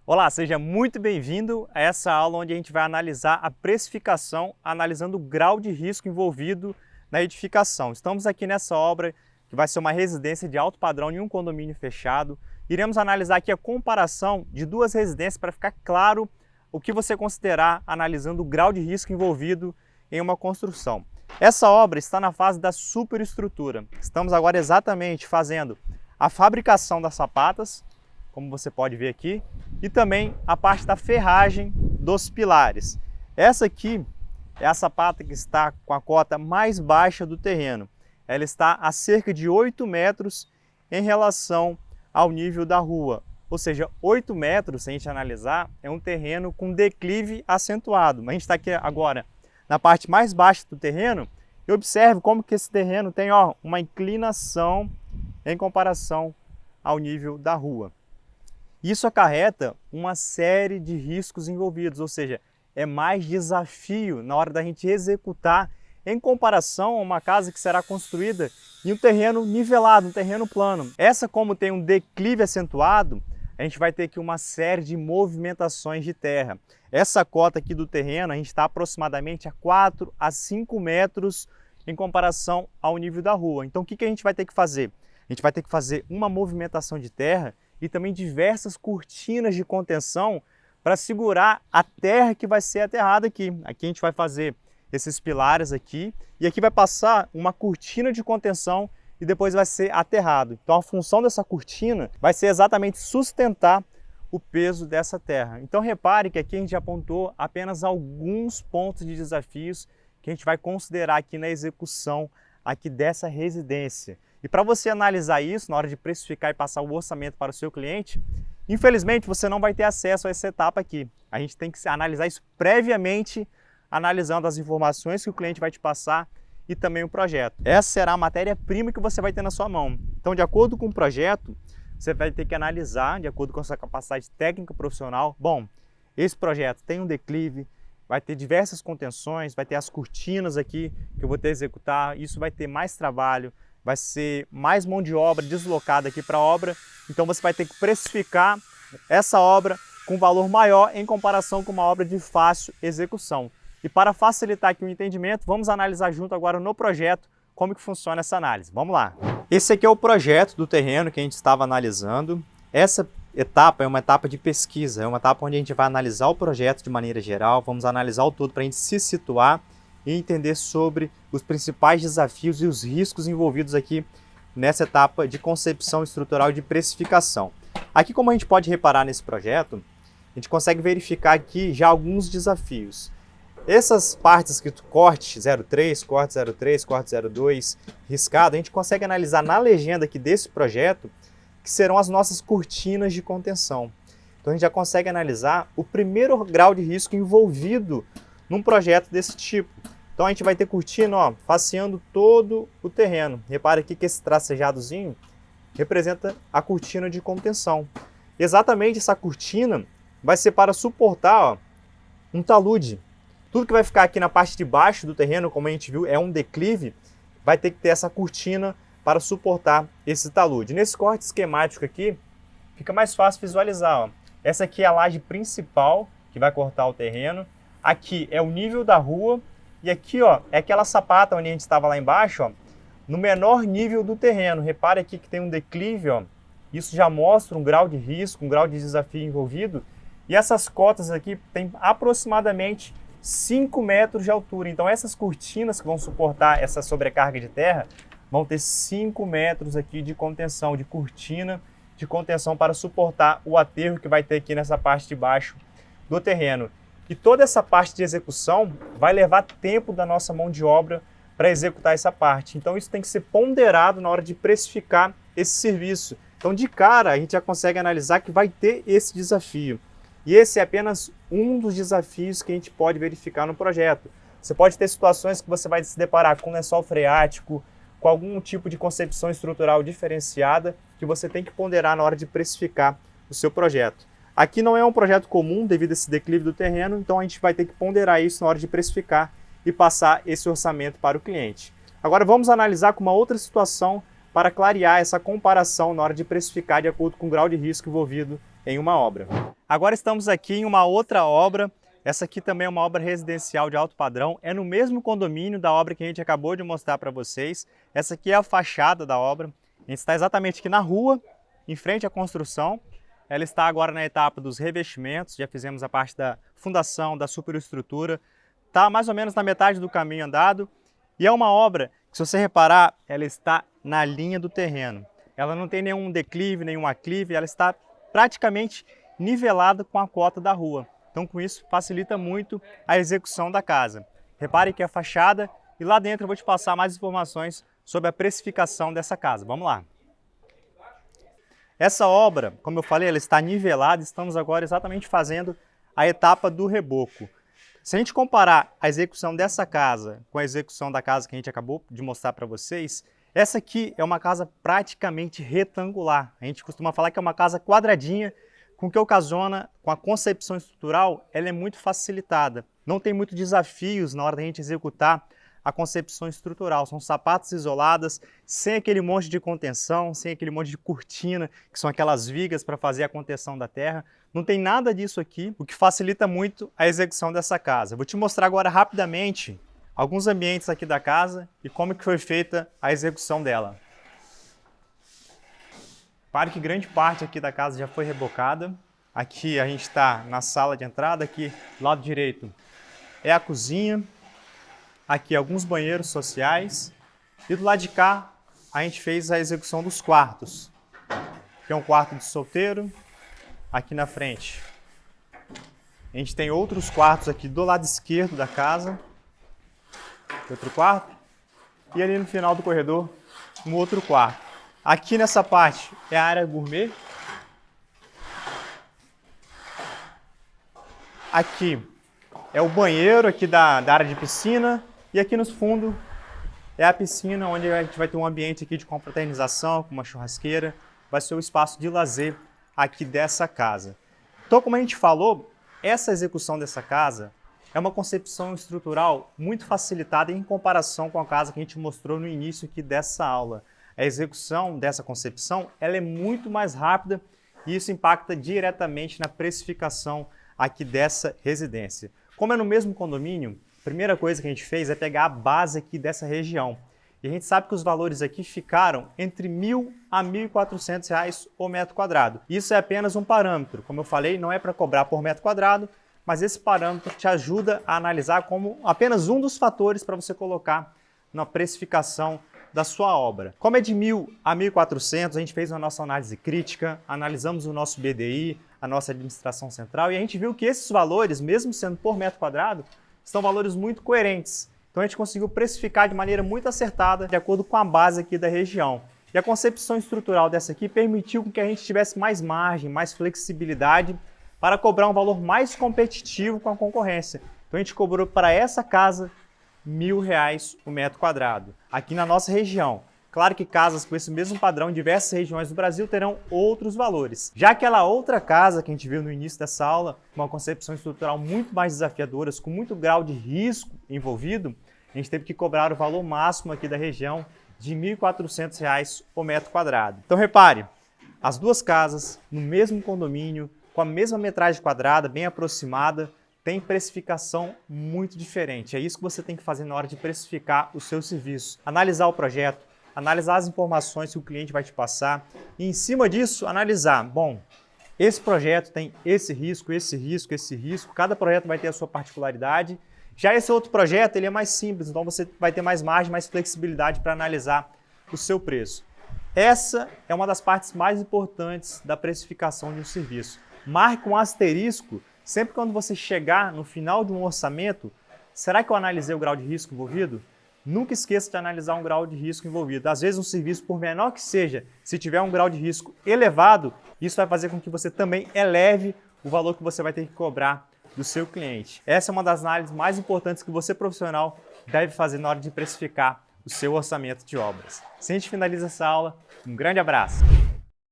Olá, seja muito bem-vindo a essa aula onde a gente vai analisar a precificação, analisando o grau de risco envolvido na edificação. Estamos aqui nessa obra que vai ser uma residência de alto padrão em um condomínio fechado. Iremos analisar aqui a comparação de duas residências para ficar claro o que você considerar analisando o grau de risco envolvido em uma construção. Essa obra está na fase da superestrutura. Estamos agora exatamente fazendo a fabricação das sapatas, como você pode ver aqui, e também a parte da ferragem dos pilares. Essa aqui é a sapata que está com a cota mais baixa do terreno. Ela está a cerca de 8 metros em relação ao nível da rua. Ou seja, 8 metros, se a gente analisar, é um terreno com declive acentuado. Mas a gente está aqui agora na parte mais baixa do terreno e observe como que esse terreno tem uma inclinação em comparação ao nível da rua. Isso acarreta uma série de riscos envolvidos, ou seja, é mais desafio na hora da gente executar em comparação a uma casa que será construída em um terreno nivelado, um terreno plano. Essa, como tem um declive acentuado, a gente vai ter aqui uma série de movimentações de terra. Essa cota aqui do terreno, a gente está aproximadamente a 4 a 5 metros em comparação ao nível da rua. Então o que a gente vai ter que fazer? A gente vai ter que fazer uma movimentação de terra e também diversas cortinas de contenção para segurar a terra que vai ser aterrada aqui. Aqui a gente vai fazer esses pilares aqui e aqui vai passar uma cortina de contenção e depois vai ser aterrado. Então a função dessa cortina vai ser exatamente sustentar o peso dessa terra. Então repare que aqui a gente apontou apenas alguns pontos de desafios que a gente vai considerar aqui na execução aqui dessa residência. E para você analisar isso na hora de precificar e passar o orçamento para o seu cliente, infelizmente você não vai ter acesso a essa etapa aqui. A gente tem que analisar isso previamente, analisando as informações que o cliente vai te passar e também o projeto. Essa será a matéria-prima que você vai ter na sua mão. Então, de acordo com o projeto, você vai ter que analisar, de acordo com a sua capacidade técnica profissional, bom, esse projeto tem um declive, vai ter diversas contenções, vai ter as cortinas aqui que eu vou ter que executar, isso vai ter mais trabalho, vai ser mais mão de obra deslocada aqui para a obra, então você vai ter que precificar essa obra com valor maior em comparação com uma obra de fácil execução. E para facilitar aqui o entendimento, vamos analisar junto agora no projeto como que funciona essa análise. Vamos lá! Esse aqui é o projeto do terreno que a gente estava analisando. Essa etapa é uma etapa de pesquisa, é uma etapa onde a gente vai analisar o projeto de maneira geral, vamos analisar o todo para a gente se situar e entender sobre os principais desafios e os riscos envolvidos aqui nessa etapa de concepção estrutural e de precificação. Aqui, como a gente pode reparar nesse projeto, a gente consegue verificar aqui já alguns desafios. Essas partes escrito corte 03, corte 03, corte 02, riscado, a gente consegue analisar na legenda aqui desse projeto que serão as nossas cortinas de contenção. Então a gente já consegue analisar o primeiro grau de risco envolvido num projeto desse tipo. Então a gente vai ter cortina, faceando todo o terreno. Repare aqui que esse tracejadozinho representa a cortina de contenção. Exatamente essa cortina vai ser para suportar um talude. Tudo que vai ficar aqui na parte de baixo do terreno, como a gente viu, é um declive, vai ter que ter essa cortina para suportar esse talude. Nesse corte esquemático aqui, fica mais fácil visualizar. Essa aqui é a laje principal que vai cortar o terreno. Aqui é o nível da rua. E aqui, é aquela sapata onde a gente estava lá embaixo, no menor nível do terreno. Repare aqui que tem um declive, Isso já mostra um grau de risco, um grau de desafio envolvido. E essas cotas aqui têm aproximadamente 5 metros de altura. Então essas cortinas que vão suportar essa sobrecarga de terra vão ter 5 metros aqui de contenção, de cortina de contenção para suportar o aterro que vai ter aqui nessa parte de baixo do terreno. E toda essa parte de execução vai levar tempo da nossa mão de obra para executar essa parte. Então isso tem que ser ponderado na hora de precificar esse serviço. Então de cara a gente já consegue analisar que vai ter esse desafio. E esse é apenas um dos desafios que a gente pode verificar no projeto. Você pode ter situações que você vai se deparar com lençol freático, com algum tipo de concepção estrutural diferenciada que você tem que ponderar na hora de precificar o seu projeto. Aqui não é um projeto comum devido a esse declive do terreno, então a gente vai ter que ponderar isso na hora de precificar e passar esse orçamento para o cliente. Agora vamos analisar com uma outra situação para clarear essa comparação na hora de precificar de acordo com o grau de risco envolvido em uma obra. Agora estamos aqui em uma outra obra. Essa aqui também é uma obra residencial de alto padrão, é no mesmo condomínio da obra que a gente acabou de mostrar para vocês. Essa aqui é a fachada da obra. A gente está exatamente aqui na rua, em frente à construção. Ela está agora na etapa dos revestimentos, já fizemos a parte da fundação, da superestrutura. Está mais ou menos na metade do caminho andado. E é uma obra que, se você reparar, ela está na linha do terreno. Ela não tem nenhum declive, nenhum aclive, ela está praticamente nivelada com a cota da rua. Então, com isso, facilita muito a execução da casa. Repare que é a fachada e lá dentro eu vou te passar mais informações sobre a precificação dessa casa. Vamos lá. Essa obra, como eu falei, ela está nivelada. Estamos agora exatamente fazendo a etapa do reboco. Se a gente comparar a execução dessa casa com a execução da casa que a gente acabou de mostrar para vocês, essa aqui é uma casa praticamente retangular. A gente costuma falar que é uma casa quadradinha, com que ocasiona, com a concepção estrutural, ela é muito facilitada. Não tem muitos desafios na hora da gente executar a concepção estrutural. São sapatas isoladas, sem aquele monte de contenção, sem aquele monte de cortina, que são aquelas vigas para fazer a contenção da terra. Não tem nada disso aqui, o que facilita muito a execução dessa casa. Vou te mostrar agora rapidamente alguns ambientes aqui da casa e como que foi feita a execução dela. Repare que grande parte aqui da casa já foi rebocada. Aqui a gente está na sala de entrada, aqui do lado direito é a cozinha. Aqui alguns banheiros sociais. E do lado de cá a gente fez a execução dos quartos. Aqui é um quarto de solteiro. Aqui na frente a gente tem outros quartos aqui do lado esquerdo da casa. Outro quarto. E ali no final do corredor um outro quarto. Aqui nessa parte é a área gourmet. Aqui é o banheiro aqui da área de piscina. E aqui no fundo é a piscina, onde a gente vai ter um ambiente aqui de confraternização, com uma churrasqueira. Vai ser o espaço de lazer aqui dessa casa. Então, como a gente falou, essa execução dessa casa é uma concepção estrutural muito facilitada em comparação com a casa que a gente mostrou no início aqui dessa aula. A execução dessa concepção ela é muito mais rápida e isso impacta diretamente na precificação aqui dessa residência. Como é no mesmo condomínio, a primeira coisa que a gente fez é pegar a base aqui dessa região. E a gente sabe que os valores aqui ficaram entre R$ 1.000 a R$ 1.400 o metro quadrado. Isso é apenas um parâmetro. Como eu falei, não é para cobrar por metro quadrado, mas esse parâmetro te ajuda a analisar como apenas um dos fatores para você colocar na precificação da sua obra. Como é de 1.000 a 1.400, a gente fez a nossa análise crítica, analisamos o nosso BDI, a nossa administração central, e a gente viu que esses valores, mesmo sendo por metro quadrado, são valores muito coerentes. Então a gente conseguiu precificar de maneira muito acertada, de acordo com a base aqui da região. E a concepção estrutural dessa aqui permitiu que a gente tivesse mais margem, mais flexibilidade para cobrar um valor mais competitivo com a concorrência. Então a gente cobrou para essa casa R$ 1.000 o metro quadrado, aqui na nossa região. Claro que casas com esse mesmo padrão em diversas regiões do Brasil terão outros valores. Já aquela outra casa que a gente viu no início dessa aula, uma concepção estrutural muito mais desafiadora, com muito grau de risco envolvido, a gente teve que cobrar o valor máximo aqui da região de R$ 1.400 o metro quadrado. Então repare, as duas casas no mesmo condomínio, com a mesma metragem quadrada, bem aproximada, tem precificação muito diferente. É isso que você tem que fazer na hora de precificar o seu serviço. Analisar o projeto, analisar as informações que o cliente vai te passar e, em cima disso, analisar, bom, esse projeto tem esse risco, esse risco, esse risco, cada projeto vai ter a sua particularidade. Já esse outro projeto, ele é mais simples, então você vai ter mais margem, mais flexibilidade para analisar o seu preço. Essa é uma das partes mais importantes da precificação de um serviço. Marque um asterisco sempre quando você chegar no final de um orçamento. Será que eu analisei o grau de risco envolvido? Nunca esqueça de analisar um grau de risco envolvido. Às vezes um serviço, por menor que seja, se tiver um grau de risco elevado, isso vai fazer com que você também eleve o valor que você vai ter que cobrar do seu cliente. Essa é uma das análises mais importantes que você, profissional, deve fazer na hora de precificar o seu orçamento de obras. Assim a gente finaliza essa aula. Um grande abraço!